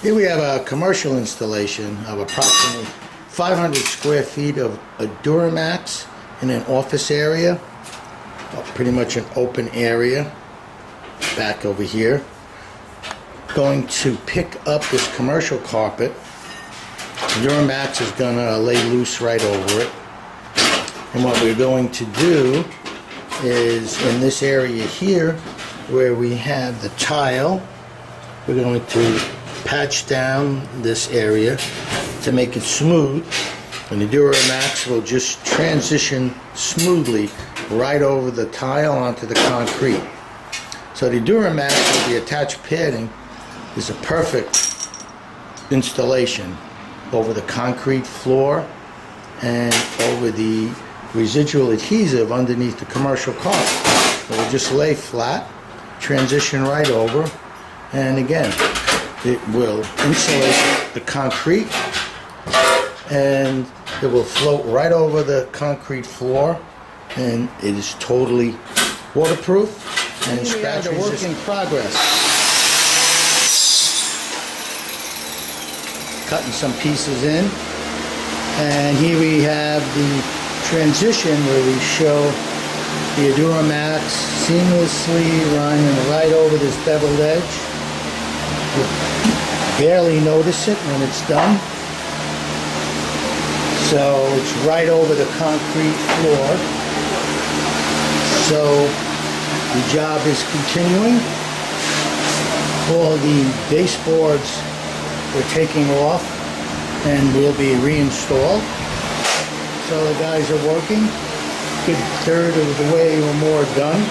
Here we have a commercial installation of approximately 500 square feet of Adura Max in an office area, pretty much an open area back over here. Going to pick up this commercial carpet. Adura Max is going to lay loose right over it. And what we're going to do is in this area here where we have the tile, we're going to patch down this area to make it smooth, and the Adura Max will just transition smoothly right over the tile onto the concrete. So the Adura Max with the attached padding is a perfect installation over the concrete floor and over the residual adhesive underneath the commercial carpet. It will just lay flat, transition right over, and again, it will insulate the concrete and it will float right over the concrete floor, and it is totally waterproof and scratch resistant. Work in progress. Cutting some pieces in, and here we have the transition where we show the Adua Max seamlessly running right over this beveled edge. You barely notice it when it's done. So it's right over the concrete floor. So the job is continuing. All the baseboards we're taking off and will be reinstalled. So the guys are working. Good third of the way or more done.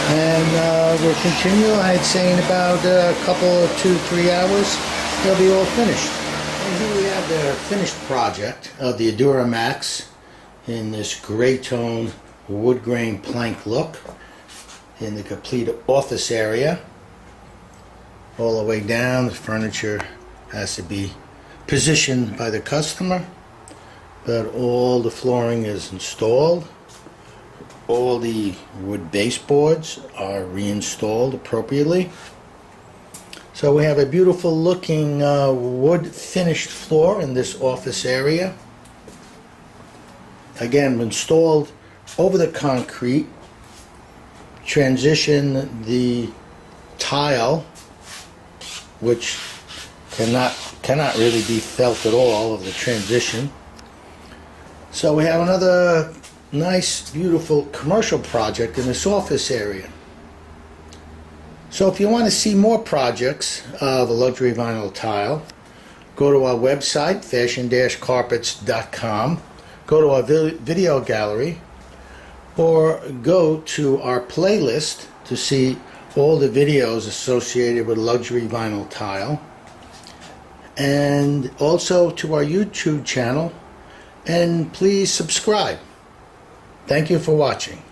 And we'll continue, I'd say in about a couple of 2-3 hours, they'll be all finished. And here we have the finished project of the Adura Max in this gray tone wood grain plank look in the complete office area. All the way down, the furniture has to be positioned by the customer, but all the flooring is installed. All the wood baseboards are reinstalled appropriately. So we have a beautiful looking wood finished floor in this office area. Again, installed over the concrete. Transition the tile, which cannot really be felt at all of the transition. So we have another nice, beautiful commercial project in this office area. So if you want to see more projects of a luxury vinyl tile, go to our website, fashion-carpets.com, go to our video gallery, or go to our playlist to see all the videos associated with luxury vinyl tile, and also to our YouTube channel, and please subscribe. Thank you for watching.